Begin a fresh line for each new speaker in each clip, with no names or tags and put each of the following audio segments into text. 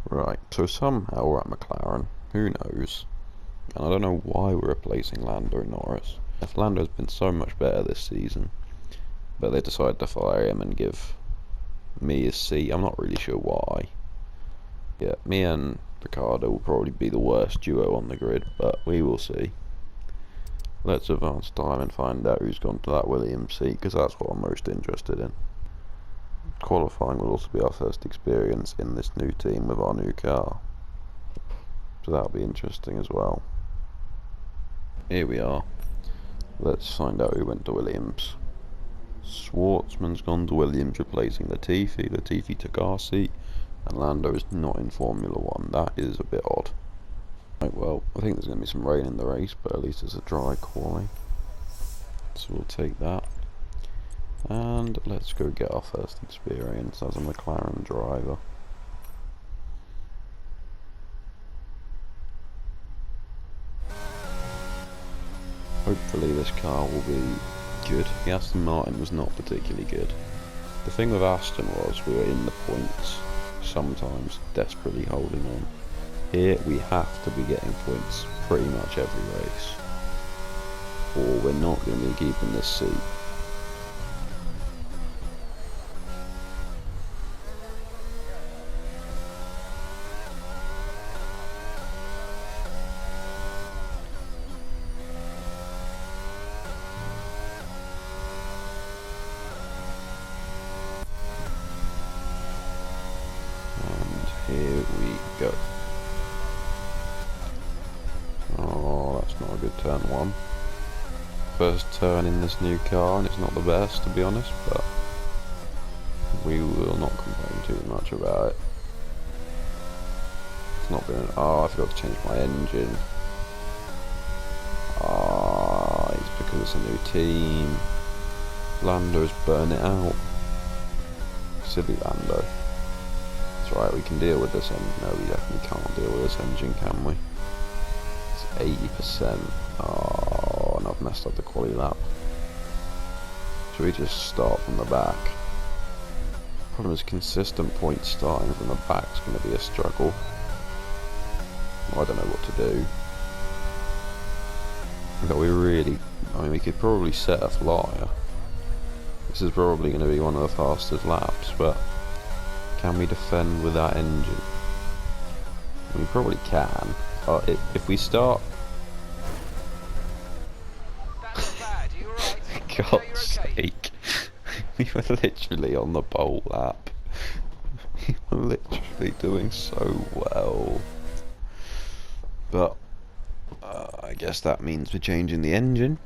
Right, so somehow we're at McLaren. Who knows? And I don't know why we're replacing Lando Norris. If Lando's been so much better this season, but they decided to fire him and give me a seat. I'm not really sure why. Yeah, me and Ricardo will probably be the worst duo on the grid, but we will see. Let's advance time and find out who's gone to that Williams seat, because that's what I'm most interested in. Qualifying will also be our first experience in this new team with our new car, so that'll be interesting as well. Here we are. Let's find out who went to Williams. Schwartzman's gone to Williams, replacing Latifi. Latifi took our seat, and Lando is not in Formula 1. That is a bit odd. Right, well, I think there's going to be some rain in the race, but at least it's a dry quali, so we'll take that. And let's go get our first experience as a McLaren driver. Hopefully this car will be good. The Aston Martin was not particularly good. The thing with Aston was we were in the points, sometimes desperately holding on. Here we have to be getting points pretty much every race, or we're not going to be keeping this seat. Here we go. Oh, that's not a good turn one. First turn in this new car, and it's not the best, to be honest, but we will not complain too much about it. It's not been. Oh, I forgot to change my engine. Ah, it's because it's a new team. Lando's burn it out. Silly Lando. Right, we can deal with this engine. No, we definitely can't deal with this engine, can we? It's 80%. Oh, and I've messed up the quali lap. Should we just start from the back? Problem is, consistent points starting from the back is going to be a struggle. Well, I don't know what to do. But we could probably set a flyer. This is probably going to be one of the fastest laps, but can we defend with that engine? We probably can. If we start... For God's sake. We were literally on the pole lap. We were literally doing so well. But I guess that means we're changing the engine.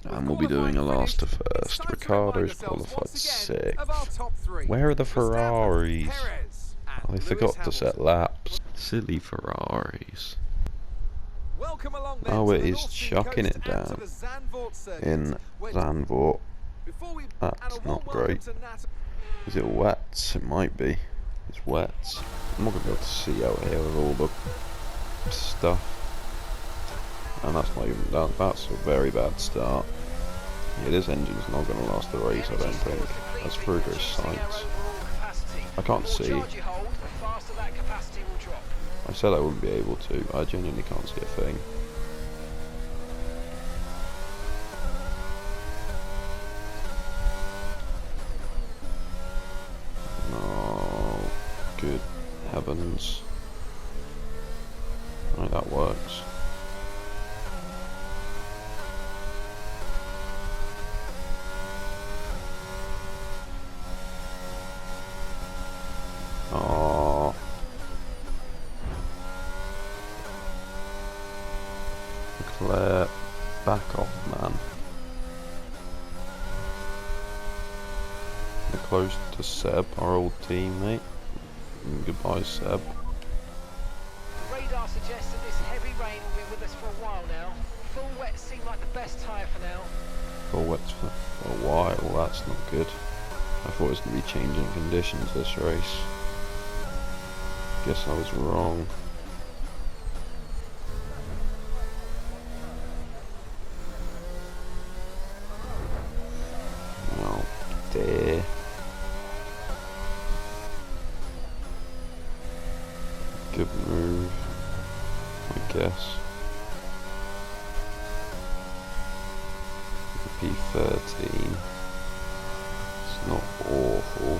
And we'll be doing a last to first. Ricardo's qualified 6th. Where are the Ferraris? Oh, they forgot to set laps. Silly Ferraris. Oh, it is chucking it down in Zandvoort. That's not great. Is it wet? It might be. It's wet. I'm not going to be able to see out here with all the stuff. And that's not even that. That's a very bad start. Yeah, this engine's not going to last the race, I don't think. That's progress science. I can't see. I said I wouldn't be able to. I genuinely can't see a thing. Oh, good heavens. Right, that works. Oh. Leclerc, back off, man. We're close to Seb, our old teammate. Goodbye, Seb.
Radar suggests that this heavy rain will be with us for a while now. Full wet seem like the best tyre for now.
Full wet for a while, that's not good. I thought it was going to be changing conditions this race. Guess I was wrong. Well, dear. Good move, I guess. P13. It's not awful.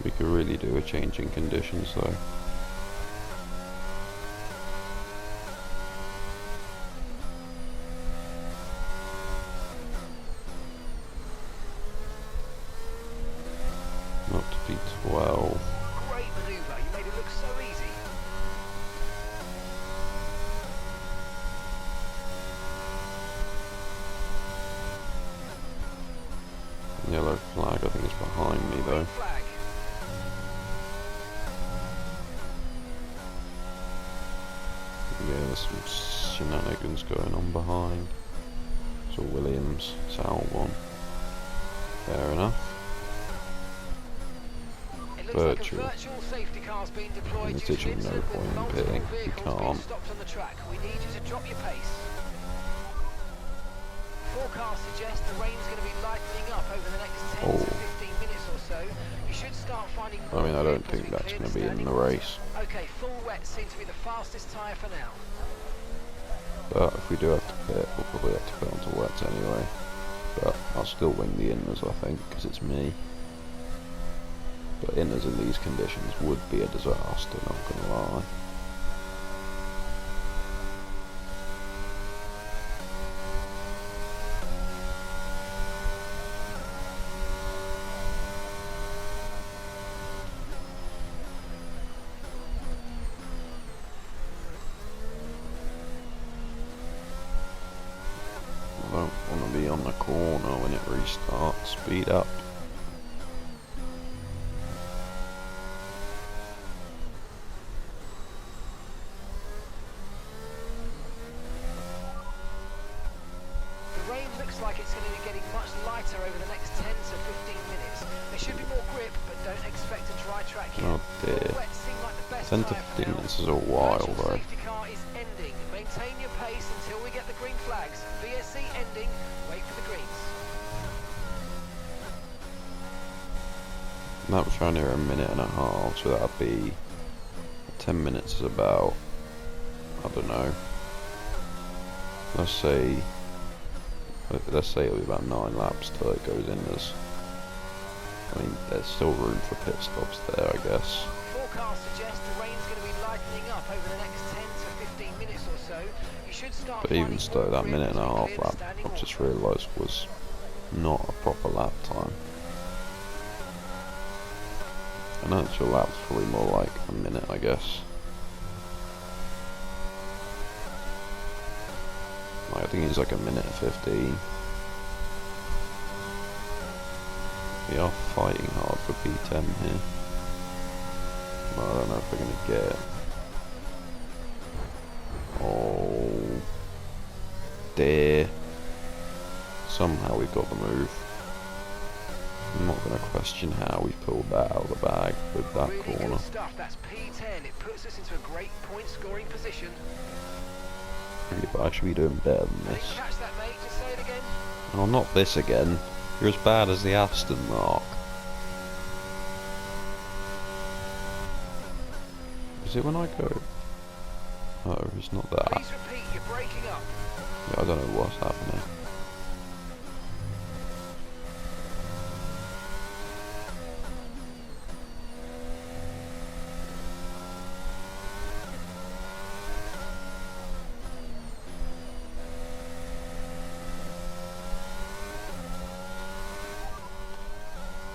We could really do a change in conditions though. Not to be 12.
Great manoeuvre, you made it look so easy.
Yellow flag, I think it's behind me though.
Flag.
Yeah, there's some shenanigans going on behind. So Williams, it's Albon. Fair enough.
It looks like a
Virtual.
virtual safety car's being deployed
There's
due to
literally
an
no
incident
point
with
in
multiple
pitting. You
vehicles being
can't.
stopped on the track. We need you to drop your pace. Forecasts suggest the rain's going to be lightening up over the next 10 to 15 minutes or so. You should start finding more
I mean, I don't
vehicles
think
being
that's
cleared
going
of
to be in
standing
the
water.
race.
Okay, full wet seems to be the fastest tyre for now.
But if we do have to pit, we'll probably have to pit onto wets anyway. But I'll still wing the inners, I think, because it's me. But inners in these conditions would be a disaster, not gonna lie. I don't want to be on the corner when it restarts. Speed up.
The rain looks like it's going to be getting much lighter over the next 10 to 15 minutes. There should be more grip, but don't expect a dry track yet.
Oh dear.
Full wet seem like the best
10 to
tyre for
15
now.
minutes is a while
Virtual
though.
safety car is ending. Maintain your pace until we get the green flags. VSC ending. Wait for the greens.
That was around here a minute and a half, so that'd be 10 minutes is about, I don't know, let's say it'll be about 9 laps till it goes in. I mean, there's still room for pit stops there, I guess.
Forecasts suggest the rain's going to be lightening up over the next 10 to 15 minutes or so. You should start
But even
finding
still,
more
that
grip
minute and
as
a
we
half
clear the
lap,
standing
I've just
water.
realised was not a proper lap time. An actual lap's probably more like a minute, I guess. I think it's like a minute 15. We are fighting hard for P10 here. But I don't know if we're going to get it. Oh dear. Somehow we've got the move. I'm not going to question how we pulled that out of the bag with that
Really
corner.
good stuff. That's P10. It puts us into a great point scoring position.
Yeah, but I should be doing better than
Didn't
this.
catch that, mate. Just say it again.
Oh, not this again. You're as bad as the Aston Mark. Is it when I go? Oh, it's not that.
Please repeat. You're breaking up.
Yeah, I don't know what's happening.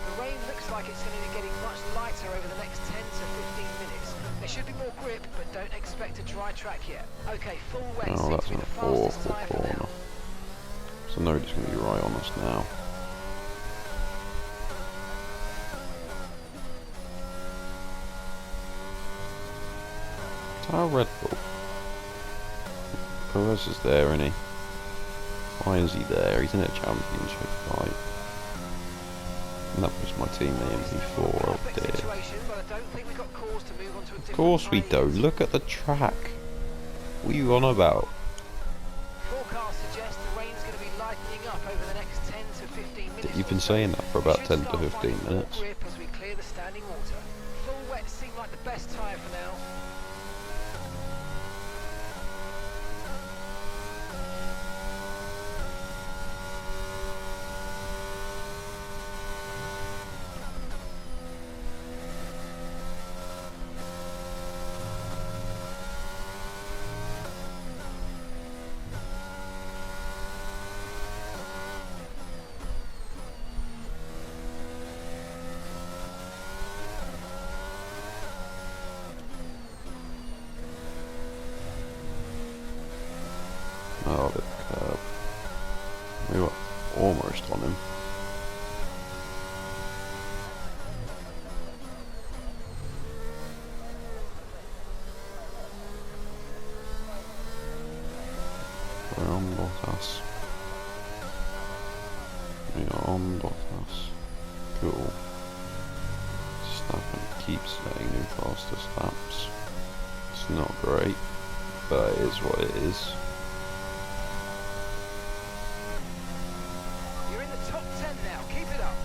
The rain looks like it's going to be getting much lighter over the next 10 to 15 minutes. There should be more grip, but don't expect a dry track yet. Okay, full wet
Oh,
seems
that's
to be
an
the fastest
awful
tyre for
corner.
now.
So nobody's going to be right on us now. It's our Red Bull. Perez is there, isn't he? Why is he there? He's in a championship fight. And that was my teammate in P4, oh
Perfect
dear.
situation, but I don't think we've got cause to move on to a
Of
different
course we
tyre
don't.
yet.
Look at the track. What are you on about?
suggest the rain's going to be lightening up over the next 10 to 15 minutes.
You've been saying that for about 10 to 15 minutes.
Grip as we clear the standing water. Full wet seem like the best tyre for now.
Oh, the curb. We were almost on him. We're on Bottas. We are on Bottas. Cool. Stappen keeps setting new fastest laps. It's not great, but it is what it is.
You're in the top 10 now, keep it up.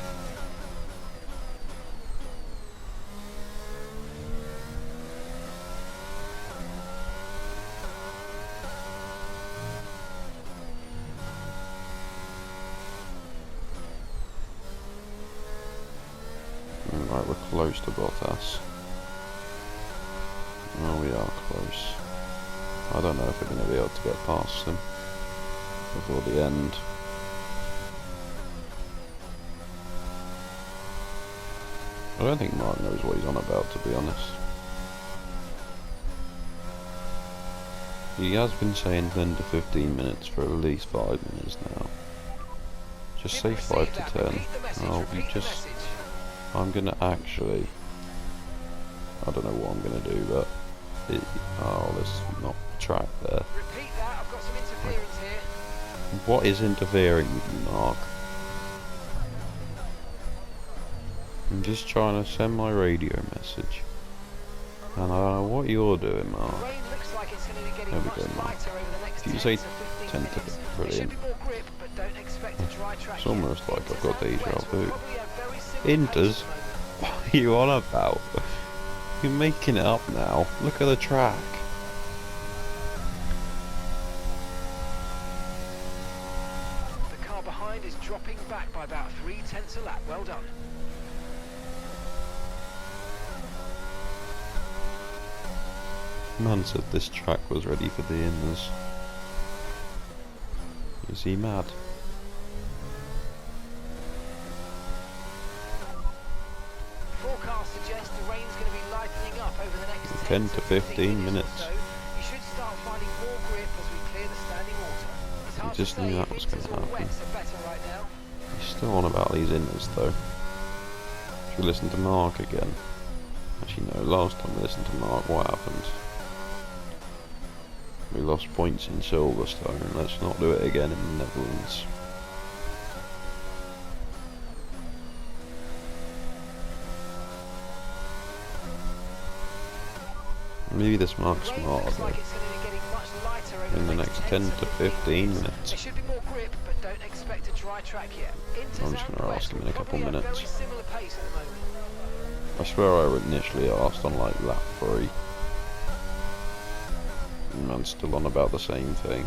Right, we're close to Bottas. Oh, we are close. I don't know if we're going to be able to get past him before the end. I don't think Mark knows what he's on about, to be honest. He has been saying 10 to 15 minutes for at least 5 minutes now. Just say 5 to 10. Oh, you just... I'm gonna actually... I don't know what I'm gonna do, but... oh, there's not track there.
Repeat that, I've got some interference here.
What is interfering with you, Mark? I'm just trying to send my radio message. And I don't know what you're doing, Mark.
The rain looks like it's going to be getting
There we
much
go, Mark.
lighter over the next
If you
10
say
to 15
10 to
minutes.
brilliant.
There should be more grip, but don't expect a dry track
It's
yet.
almost like I've got
Inters and
deja
wets will
vu.
probably have very similar
Inters?
pace at the moment.
What are you on about? You're making it up now. Look at the track.
The car behind is dropping back by about 3/10 a lap. Well done.
Man said this track was ready for the inners. Is he mad?
Forecast suggests the rain's going to be lightening up over the next
10 to 15 minutes.
or so. You should start finding more grip as we clear the standing water. It's hard
just
to
knew
say
that
if
was gonna
inters or
happen.
wets are better right now.
He's still on about these inners though. Should we listen to Mark again? Actually no, last time we listened to Mark, what happened? We lost points in Silverstone. Let's not do it again in the Netherlands. Maybe this Mark's
The rain
smart
looks
though.
like it's going to be getting much lighter over
In the next 10 to 15
There
minutes.
should be more grip, but don't expect a dry track yet. Inters
I'm just
and
gonna
wets
ask him in
will
a couple
probably have
minutes.
very similar pace at the moment.
I swear I initially asked on like lap 3. And I'm still on about the same thing.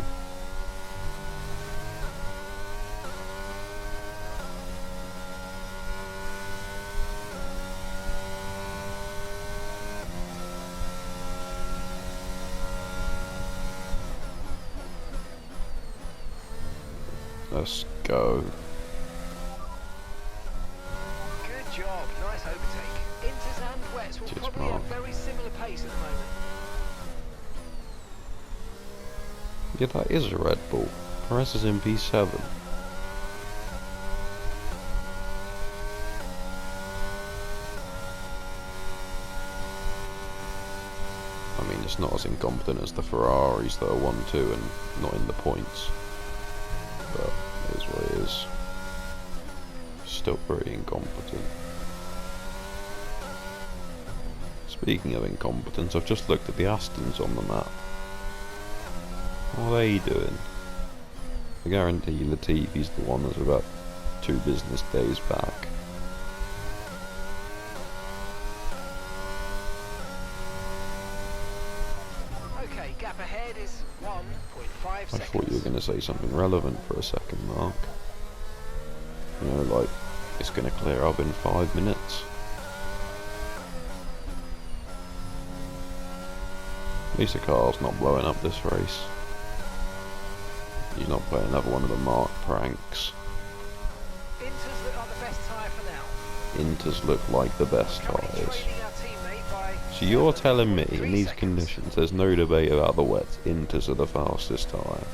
Let's go.
Good job, nice overtake. Inters and wets will
Cheers,
probably have
Mark.
very similar pace at the moment.
Yeah, that is a Red Bull. Perez is in P7. I mean, it's not as incompetent as the Ferraris that are 1-2 and not in the points. But it is what it is. Still pretty incompetent. Speaking of incompetence, I've just looked at the Astons on the map. What are they doing? I guarantee Latifi's the one that's about 2 business days back.
Okay, gap ahead is 1.5
I
seconds.
thought you were going to say something relevant for a second, Mark. You know, like, it's going to clear up in 5 minutes. At least the car's not blowing up this race. He's not playing another one of the Mark pranks.
Inters look like the best tyre for now.
Inters look like the best
Currently
tyres.
trailing our teammate by
So you're telling me
7.3
in these
seconds.
conditions there's no debate about the wets, Inters are the fastest tyre?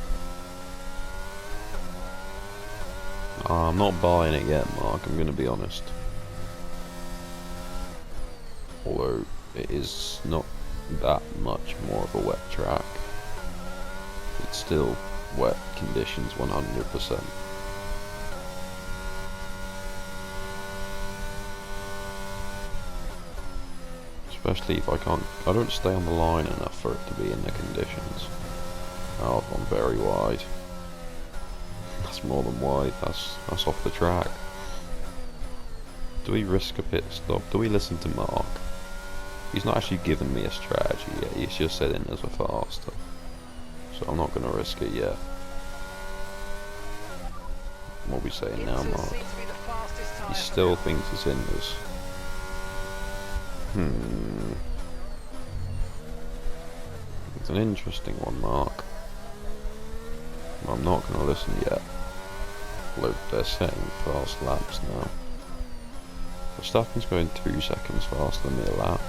I'm not buying it yet, Mark, I'm going to be honest. Although it is not that much more of a wet track. It's still wet conditions 100%. Especially if I don't stay on the line enough for it to be in the conditions. Oh, I've gone very wide. That's more than wide, that's off the track. Do we risk a pit stop? Do we listen to Mark? He's not actually given me a strategy yet, he's just said in as a faster. So I'm not going to risk it yet. What are we saying now,
Inters
Mark?
seem to be the fastest tyre
He
for
still
now.
thinks it's in us. It's an interesting one, Mark. I'm not going to listen yet. Although they're setting fast laps now. Verstappen's going 2 seconds faster than me a lap.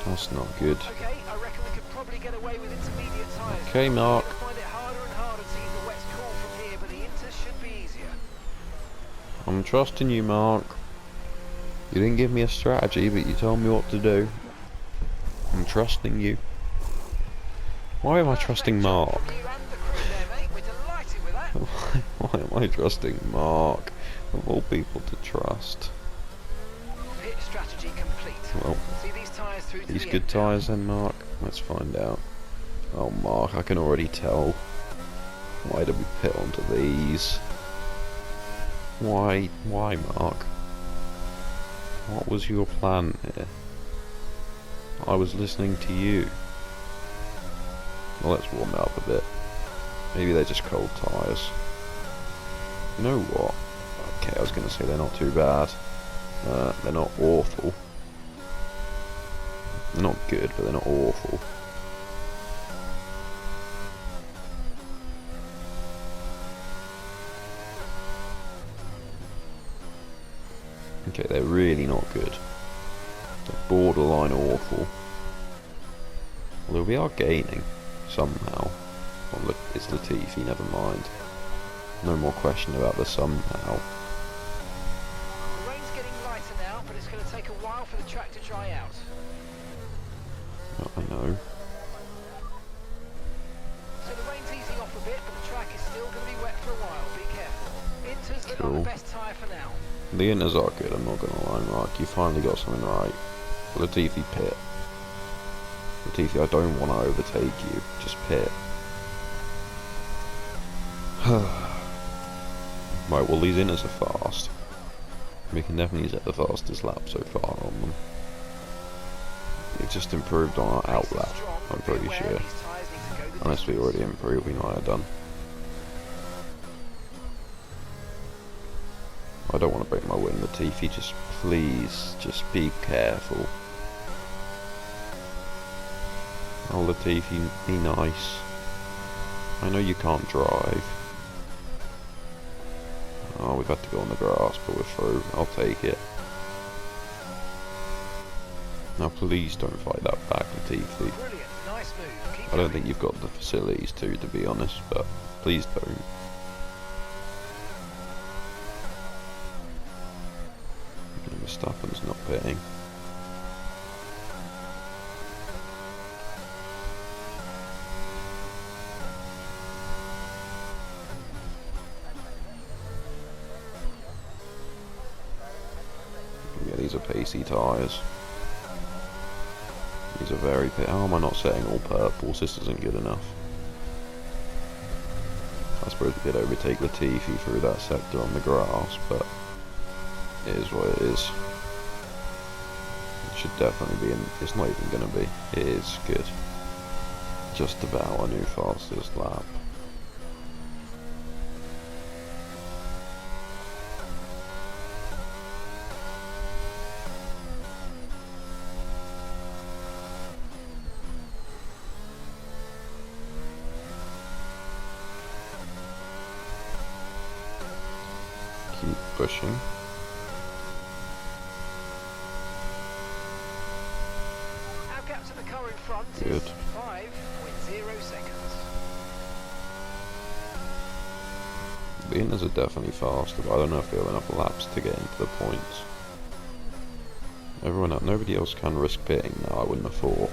That's not good.
Okay, I reckon we could probably get away with intermediate tyres.
Okay, Mark.
We're gonna find it harder and harder to see the wet's cool from here, but the Inters should be easier.
I'm trusting you, Mark. You didn't give me a strategy, but you told me what to do. I'm trusting you. Why am I trusting
Perfect job
Mark?
from you and the crew there, mate. We're delighted with that.
Why am I trusting Mark? Of all people to trust.
Pit strategy complete.
Well,
See these tyres through to
these
the
good
end now.
tyres then, Mark? Let's find out. Oh, Mark, I can already tell. Why did we pit onto these? Why, Mark? What was your plan here? I was listening to you. Well, let's warm it up a bit. Maybe they're just cold tyres. You know what? Okay, I was going to say they're not too bad. They're not awful. They're not good, but they're not awful. Okay, they're really not good. They're borderline awful. Although we are gaining, somehow. Oh, look, it's Latifi, never mind. No more question about the somehow.
The rain's getting lighter now, but it's going to take a while for the track to dry out.
Oh, I know.
So the rain's easing off a bit, but the track is still going to be wet for a while. Be careful. Inters look
Cool.
like the best tyre for now.
The Inters are good, I'm not going to lie, Mark. You finally got something right. Latifi, pit. Latifi, I don't want to overtake you. Just pit. Right, well, these Inters are fast. We can definitely set the fastest lap so far on them. We've just improved on our out lap, I'm pretty sure. Unless we already improved, we might have done. I don't want to break my wing, Latifi, just please, just be careful. Oh, Latifi, be nice. I know you can't drive. Oh, we've had to go on the grass, but we're through. I'll take it. Now please don't fight that back, Latifi.
Brilliant, nice move. Keep
I don't
going.
think you've got the facilities to be honest, but please don't. Verstappen's not pitting. Yeah, these are pacey tyres. These are very how am I not setting all purples? This isn't good enough. suppose we could overtake Latifi through that sector on the grass, but it is what it is. It should definitely be, it's not even going to be, it is good. Just about a new fastest lap. Keep pushing.
Our gap to the car in front
Good.
is 5.0 seconds.
The Inners are definitely faster, but I don't know if they have enough laps to get into the points. Nobody else can risk pitting now, I wouldn't have thought.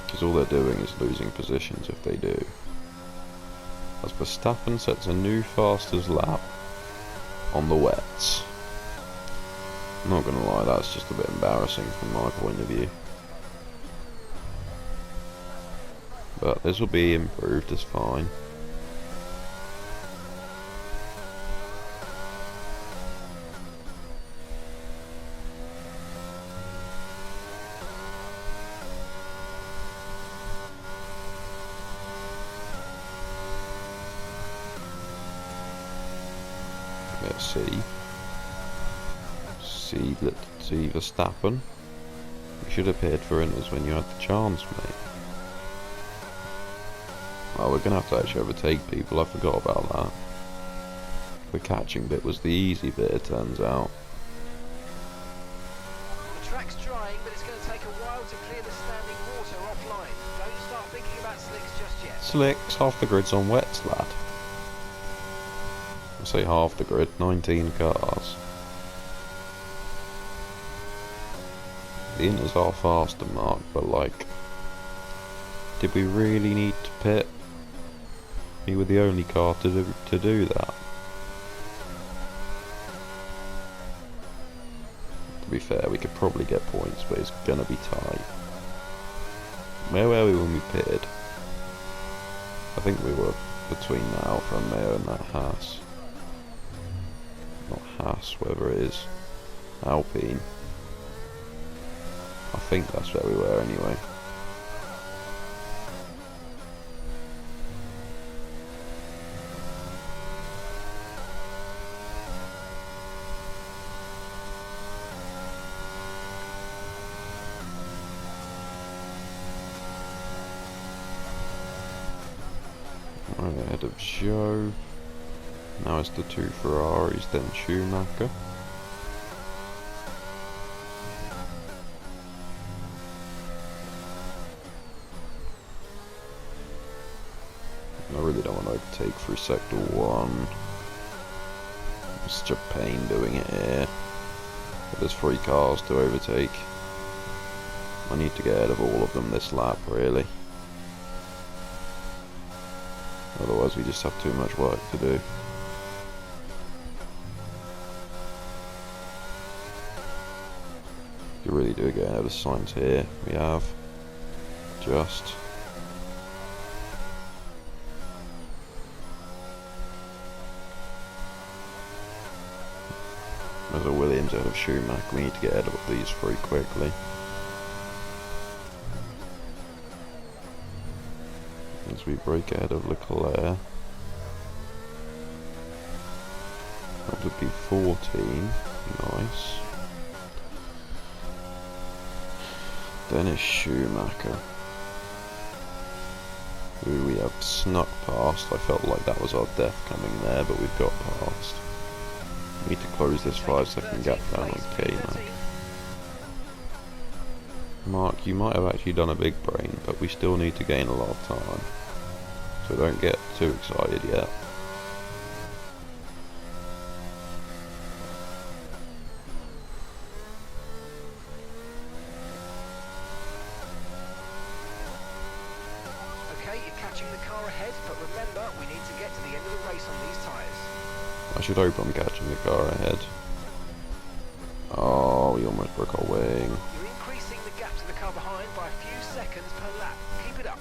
Because all they're doing is losing positions if they do. As Verstappen sets a new fastest lap on the wets. I'm not gonna lie, that's just a bit embarrassing from my point of view. But this will be improved, it's fine. Let's see Verstappen. You should have paid for Inners when you had the chance, mate. Well, we're gonna have to actually overtake people, I forgot about that. The catching bit was the easy bit, it turns out.
The track's drying, but it's going to take a while to clear the standing water offline. Don't start thinking about slicks just yet.
Slicks, half the grid's on wets, lad. I say half the grid, 19 cars. The Inners are faster, Mark, but like, did we really need to pit? We were the only car to do that. To be fair, we could probably get points, but it's gonna be tight. Where were we when we pitted? I think we were between the Alfa Romeo and that Haas. Not Haas, whatever it is. Alpine. I think that's where we were anyway. Right ahead of Joe. Now it's the two Ferraris, then Schumacher. I really don't want to overtake through sector 1. It's such a pain doing it here. But there's 3 cars to overtake. I need to get ahead of all of them this lap, really. Otherwise we just have too much work to do. You really do get ahead of Sainz here. We have just. There's a Williams ahead of Schumacher. We need to get ahead of these 3 quickly. As we break ahead of Leclerc. That would be 14. Nice. Then it's Schumacher, who we have snuck past. I felt like that was our death coming there, but we've got past. We need to close this 5-second gap down on K-Mac. Mark, you might have actually done a big brain, but we still need to gain a lot of time. So don't get too excited yet.
Okay, you're catching the car ahead, but remember, we need to get to the end of the race on these tyres.
I should hope I'm catching the car ahead. Oh, we almost broke our wing.
You're increasing the gap to the car behind by a few seconds per lap. Keep it up.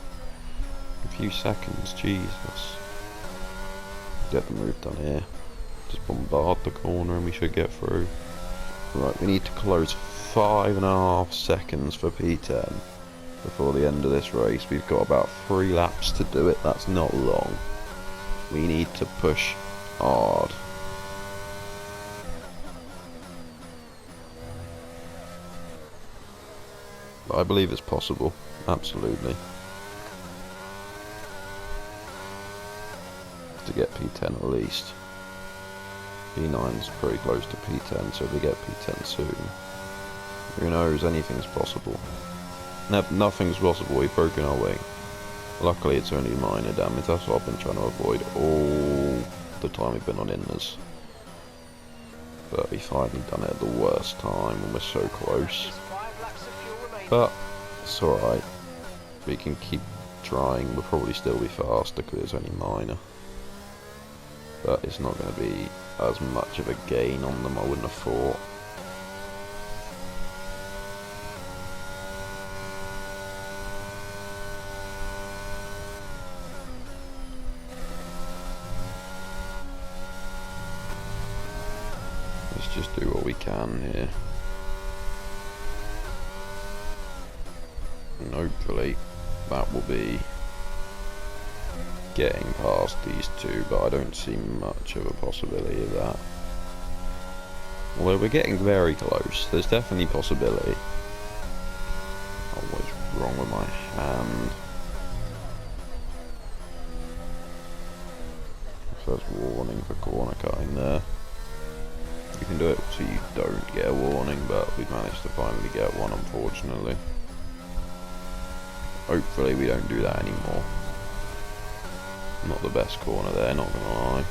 A few seconds, Jesus. Get the move done here. Just bombard the corner and we should get through. Right, we need to close 5.5 seconds for P10 before the end of this race. We've got about 3 laps to do it. That's not long. We need to push hard. But I believe it's possible. Absolutely. To get P10 at least. P9's pretty close to P10, so if we get P10 soon, who knows, anything's possible. Nothing's possible, we've broken our wing. Luckily it's only minor damage, that's what I've been trying to avoid all the time we've been on inners. But we finally done it at the worst time and we're so close. But it's alright, we can keep trying, we'll probably still be faster because it's only minor. But it's not going to be as much of a gain on them, I wouldn't have thought. Let's just do what we can here. And hopefully that will be getting past these two, but I don't see much of a possibility of that. Although we're getting very close, there's definitely possibility. Oh, what's wrong with my hand? First warning for corner cutting there. You can do it so you don't get a warning, but we've managed to finally get one, unfortunately. Hopefully we don't do that anymore. Not the best corner there, not gonna lie.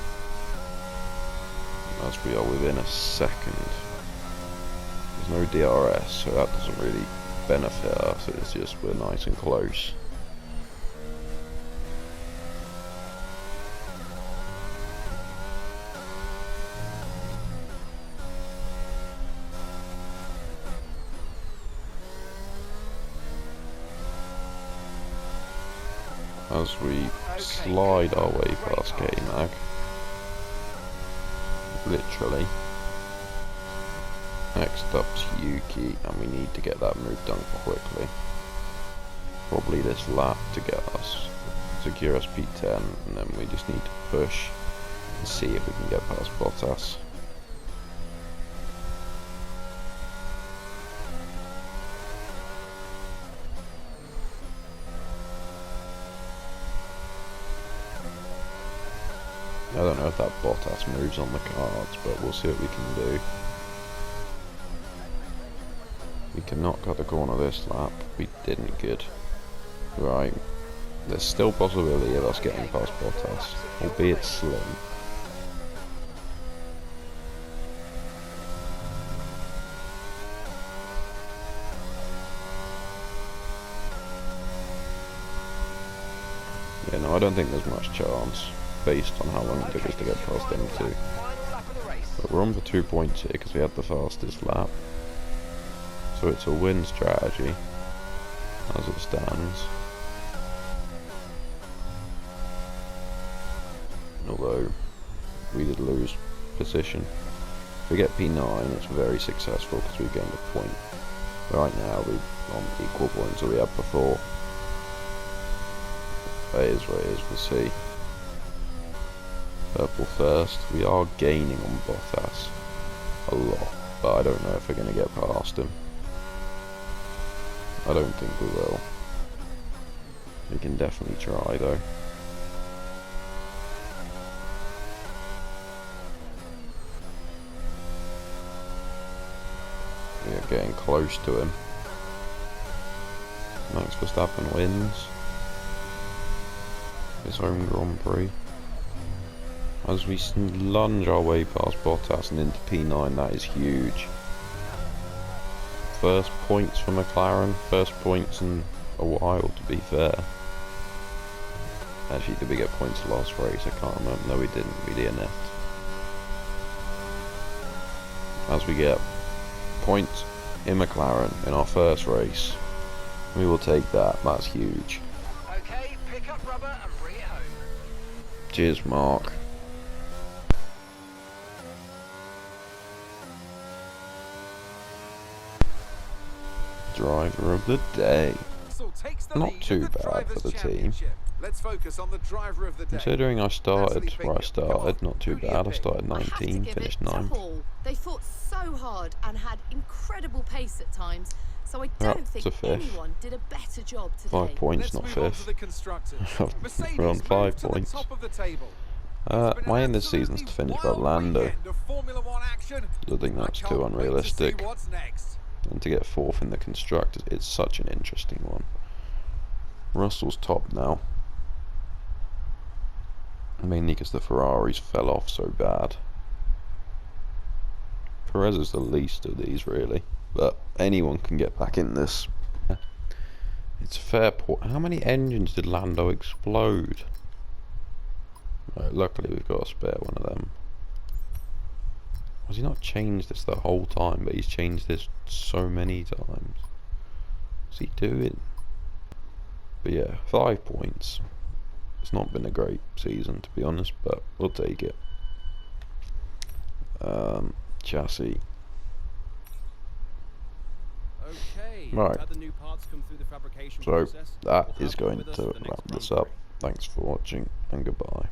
As we are within a second. There's no DRS, so that doesn't really benefit us, it's just we're nice and close. As we slide our way past K-Mag, literally. Next up's Yuki, and we need to get that move done quickly. Probably this lap to get us, secure us P10, and then we just need to push and see if we can get past Bottas. I don't know if that Bottas moves on the cards, but we'll see what we can do. We cannot cut the corner this lap. We didn't, good. Right. There's still possibility of us getting past Bottas, albeit slim. Yeah, no, I don't think there's much chance, based on how long it took us to get past them two. But we're on for 2 points here because we had the fastest lap. So it's a win strategy, as it stands. Although, we did lose position. If we get P9, it's very successful because we've gained a point. Right now, we're on equal points that we had before. It is what it is, we'll see. Purple first. We are gaining on Bottas a lot, but I don't know if we're going to get past him. I don't think we will. We can definitely try though. We are getting close to him. Max Verstappen wins his home Grand Prix. As we lunge our way past Bottas and into P9, that is huge. First points for McLaren, first points in a while to be fair. Actually, did we get points last race? I can't remember. No, we didn't. We DNF'd. As we get points in McLaren in our first race, we will take that. That's huge.
Okay, pick up rubber and bring it home.
Cheers, Mark. driver of the day.
Takes the
Not
lead
too
in the
bad for
Drivers'
the team.
Championship. Let's focus on the driver of the day.
Considering I started
Natalie
where I
Bingham, come on,
started, not too
who do you
bad. I
pick?
started
I have to
19,
give
finished
it to
9th.
Hall. They fought so hard and had incredible pace at times, so I
Up
don't
to
think
5th.
anyone did a better job
5
today.
points,
Let's
not
move on to
5th.
the constructors. Mercedes
We're on 5
moved to
points.
the top of the table. It's been
My
an
aim this season is to
absolutely
finish above
wild
Lando.
weekend of Formula One action.
I think that's
I
too
can't wait to see
unrealistic.
what's next.
And to get 4th in the constructors, it's such an interesting one. Russell's top now. Mainly because the Ferraris fell off so bad. Perez is the least of these, really. But anyone can get back in this. It's a fair point. How many engines did Lando explode? Right, luckily we've got a spare one of them. Has he not changed this the whole time? But he's changed this so many times. What's he doing? But yeah, 5 points. It's not been a great season, to be honest, but we'll take it. Chassis.
Okay.
Right.
Had the new parts come through the fabrication
So
process?
that
We'll
is
have one
going
with us
to
for the next
wrap this
Grand
up.
Prix.
Thanks for watching and goodbye.